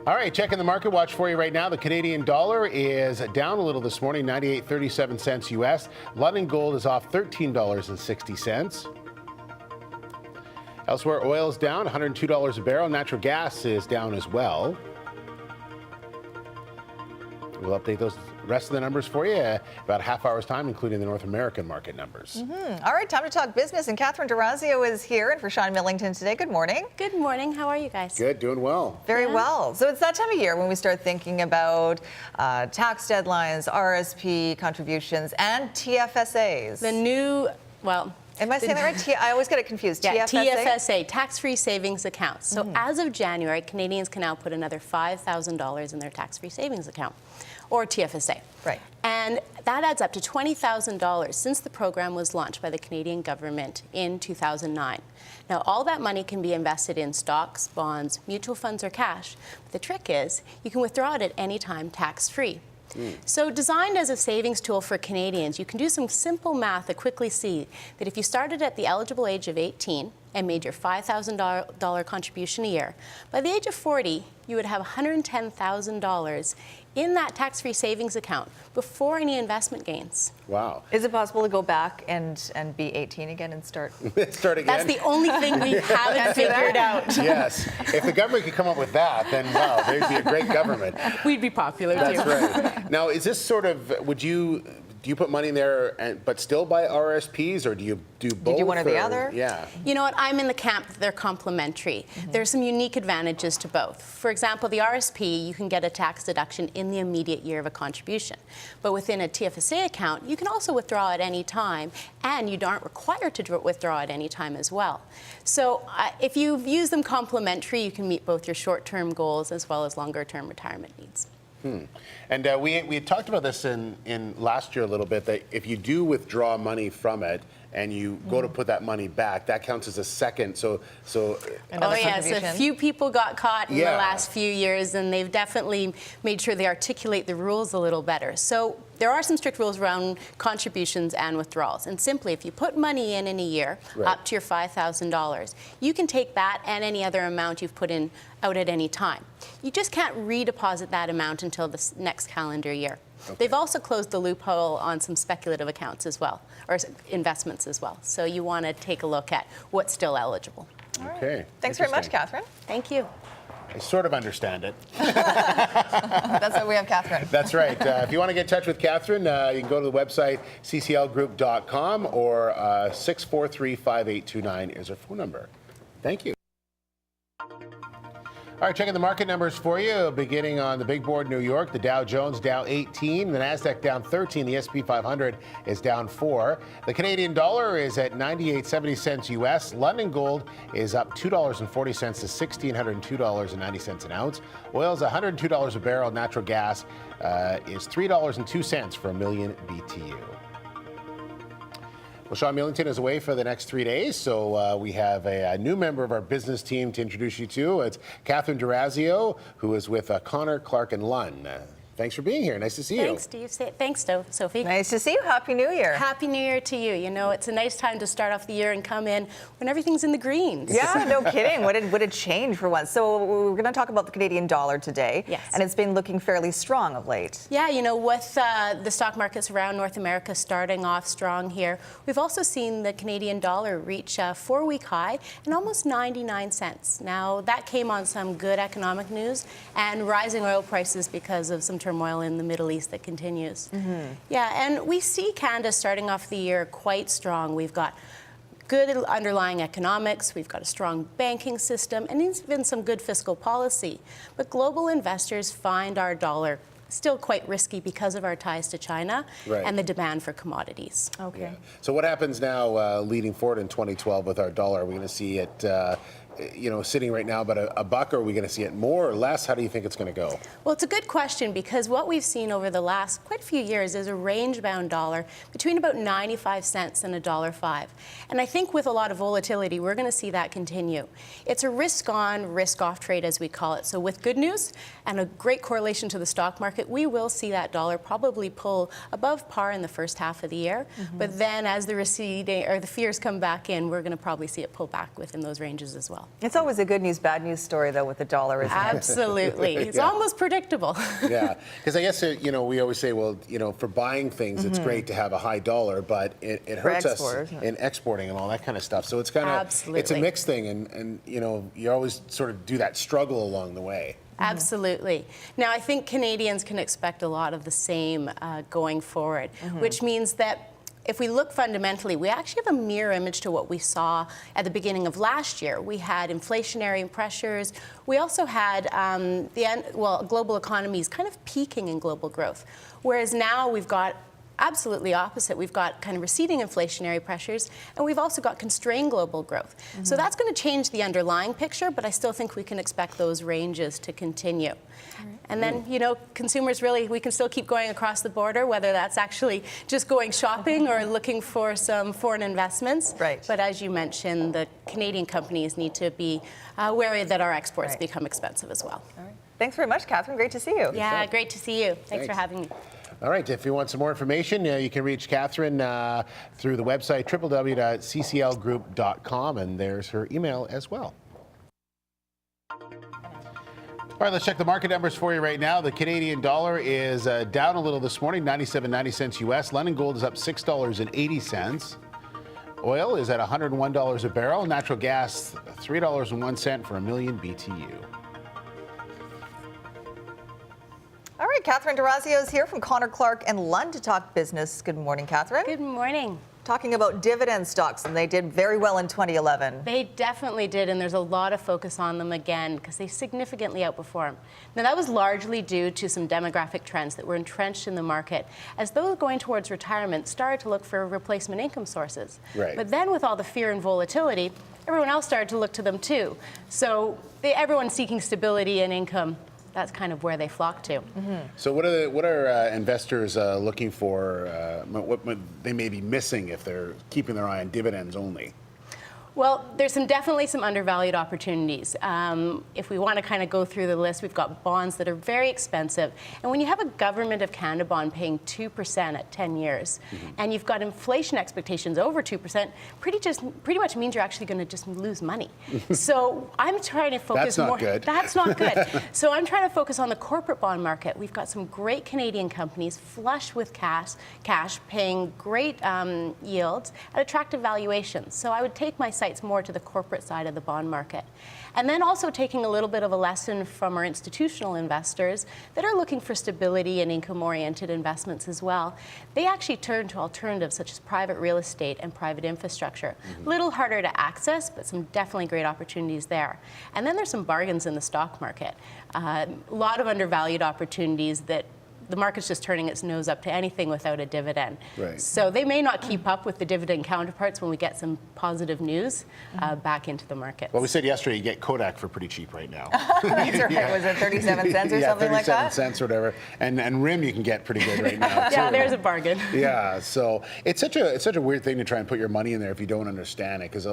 All right, checking the market watch for you right now. The Canadian dollar is down a little this morning, 98.37 cents US. London gold is off $13.60. Elsewhere, oil is down $102 a barrel. Natural gas is down as well. We'll update those rest of the numbers for you about a half hour's time, including the North American market numbers. All right, time to talk business. And Catherine Dorazio is here and for Sean Millington today. Good morning. Good morning. How are you guys? Good, doing well. Very well. So it's that time of year when we start thinking about tax deadlines, RSP contributions, and TFSAs. The new, well... Am I saying that right? I always get it confused. Yeah, TFSA? TFSA, tax-free savings accounts. So as of January, Canadians can now put another $5,000 in their tax-free savings account, or TFSA. Right. And that adds up to $20,000 since the program was launched by the Canadian government in 2009. Now, all that money can be invested in stocks, bonds, mutual funds, or cash. But the trick is you can withdraw it at any time tax-free. So designed as a savings tool for Canadians, you can do some simple math to quickly see that if you started at the eligible age of 18 and made your $5,000 contribution a year, by the age of 40, you would have $110,000 in that tax-free savings account before any investment gains. Wow. Is it possible to go back and be 18 again and start? Start again? That's the only thing we haven't figured out. Yes. If the government could come up with that, then wow, they'd be a great government. We'd be popular too. That's right. Now, is this sort of, do you put money in there but still buy RSPs, or do you do both? You do one or the other? Yeah. You know what? I'm in the camp that they're complementary. There's some unique advantages to both. For example, the RSP, you can get a tax deduction in the immediate year of a contribution. But within a TFSA account, you can also withdraw at any time, and you aren't required to withdraw at any time as well. So if you use them complementary, you can meet both your short-term goals as well as longer-term retirement needs. And we had talked about this in last year a little bit, that if you do withdraw money from it and you go to put that money back, that counts as a second. So Yes, a few people got caught in the last few years, and they've definitely made sure they articulate the rules a little better. So there are some strict rules around contributions and withdrawals. And simply, if you put money in a year, up to your $5,000, you can take that and any other amount you've put in out at any time. You just can't redeposit that amount until the next calendar year. Okay. They've also closed the loophole on some speculative accounts as well, or investments as well. So you want to take a look at what's still eligible. Okay. Thanks very much, Catherine. Thank you. I sort of understand it. That's why we have Catherine. That's right. If you want to get in touch with Catherine, you can go to the website cclgroup.com, or 643-5829 is her phone number. Thank you. All right, checking the market numbers for you. Beginning on the big board, New York, the Dow Jones down 18, the Nasdaq down 13, the S&P 500 is down 4. The Canadian dollar is at 98.70 cents US. London gold is up $2.40 to $1,602.90 an ounce. Oil is $102 a barrel. Natural gas is $3.02 for a million BTU. Well, Sean Millington is away for the next 3 days, so we have a new member of our business team to introduce you to. It's Catherine Dorazio, who is with Connor, Clark & Lunn. Thanks for being here. Nice to see you. Thanks, Steve. Thanks, Sophie. Nice to see you. Happy New Year. Happy New Year to you. You know, it's a nice time to start off the year and come in when everything's in the greens. Yeah, no kidding. What a change for once. So we're going to talk about the Canadian dollar today. Yes. And it's been looking fairly strong of late. Yeah, you know, with the stock markets around North America starting off strong here, we've also seen the Canadian dollar reach a 4-week high and almost 99 cents. Now, that came on some good economic news and rising oil prices because of some turmoil in the Middle East that continues. Yeah, and we see Canada starting off the year quite strong. We've got good underlying economics, we've got a strong banking system, and even some good fiscal policy. But global investors find our dollar still quite risky because of our ties to China and the demand for commodities. Okay. Yeah. So what happens now leading forward in 2012 with our dollar? Are we going to see it sitting right now about a buck, or are we going to see it more or less? How do you think it's going to go? Well, it's a good question, because what we've seen over the last quite a few years is a range-bound dollar between about 95 cents and $1.05. And I think with a lot of volatility, we're going to see that continue. It's a risk-on, risk-off trade, as we call it. So with good news and a great correlation to the stock market, we will see that dollar probably pull above par in the first half of the year. But then as the fears come back in, we're going to probably see it pull back within those ranges as well. It's always a good news, bad news story, though, with the dollar, isn't it? Absolutely. It's Yeah. almost predictable. Yeah, because I guess, we always say, well, for buying things, it's great to have a high dollar, but it hurts us export, isn't it? in exporting and all that kind of stuff. So it's kind of, it's a Absolutely. mixed thing, and you always sort of do that struggle along the way. Absolutely. Now, I think Canadians can expect a lot of the same going forward, which means that if we look fundamentally, we actually have a mirror image to what we saw at the beginning of last year. We had inflationary pressures. We also had global economies kind of peaking in global growth, whereas now we've got absolutely opposite. We've got kind of receding inflationary pressures, and we've also got constrained global growth. So that's going to change the underlying picture, but I still think we can expect those ranges to continue. And then, consumers really, we can still keep going across the border, whether that's actually just going shopping or looking for some foreign investments. Right. But as you mentioned, the Canadian companies need to be wary that our exports Right. become expensive as well. All right. Thanks very much, Catherine. Great to see you. Yeah, great to see you. Thanks for Thanks. having me. All right, if you want some more information, you can reach Catherine through the website www.cclgroup.com, and there's her email as well. All right, let's check the market numbers for you right now. The Canadian dollar is down a little this morning, 97.90 cents US. London gold is up $6.80. Oil is at $101 a barrel. Natural gas, $3.01 for a million BTU. All right, Catherine Dorazio is here from Connor Clark and Lund to talk business. Good morning, Catherine. Good morning. Talking about dividend stocks, and they did very well in 2011. They definitely did, and there's a lot of focus on them again because they significantly outperform. Now, that was largely due to some demographic trends that were entrenched in the market as those going towards retirement started to look for replacement income sources. Right. But then with all the fear and volatility, everyone else started to look to them too. So everyone's seeking stability and income. That's kind of where they flock to. So what are investors looking for? What they may be missing if they're keeping their eye on dividends only? Well, there's definitely some undervalued opportunities. If we want to kind of go through the list, we've got bonds that are very expensive. And when you have a government of Canada bond paying 2% at 10 years, and you've got inflation expectations over 2%, pretty much means you're actually going to just lose money. So I'm trying to focus That's not more. good. That's not good. So I'm trying to focus on the corporate bond market. We've got some great Canadian companies flush with cash paying great yields at attractive valuations. So I would take my sights more to the corporate side of the bond market. And then also taking a little bit of a lesson from our institutional investors that are looking for stability and income-oriented investments as well. They actually turn to alternatives such as private real estate and private infrastructure. A little harder to access, but some definitely great opportunities there. And then there's some bargains in the stock market. A lot of undervalued opportunities that the market's just turning its nose up to anything without a dividend. Right. So they may not keep up with the dividend counterparts when we get some positive news back into the market. Well, we said yesterday you get Kodak for pretty cheap right now. That's right. Was it 37 cents or something like that? 37 cents or whatever. And RIM you can get pretty good right now. Yeah, too. there's a bargain. Yeah, so it's such a weird thing to try and put your money in there if you don't understand it. Because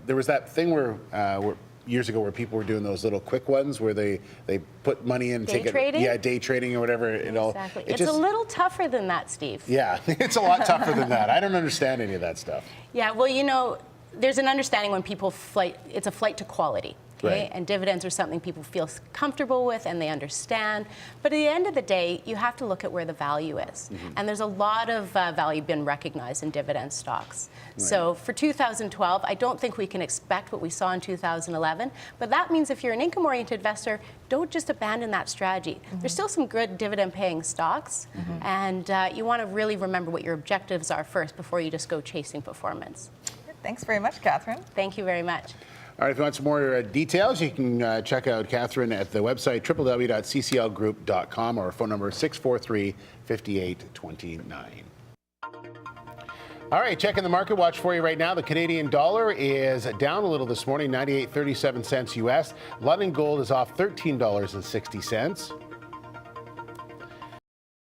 there was that thing where years ago where people were doing those little quick ones where they put money in, Day trading? Yeah, day trading or whatever. Exactly. It's a little tougher than that, Steve. Yeah, it's a lot tougher than that. I don't understand any of that stuff. Yeah, well, there's an understanding when people it's a flight to quality. Okay? Right. And dividends are something people feel comfortable with and they understand. But at the end of the day, you have to look at where the value is. And there's a lot of value been recognized in dividend stocks. Right. So for 2012, I don't think we can expect what we saw in 2011. But that means if you're an income-oriented investor, don't just abandon that strategy. There's still some good dividend-paying stocks. And you want to really remember what your objectives are first before you just go chasing performance. Thanks very much, Catherine. Thank you very much. All right, if you want some more details, you can check out Catherine at the website www.cclgroup.com or our phone number 643-5829. All right, checking the market watch for you right now. The Canadian dollar is down a little this morning, 98.37 cents US. London gold is off $13.60.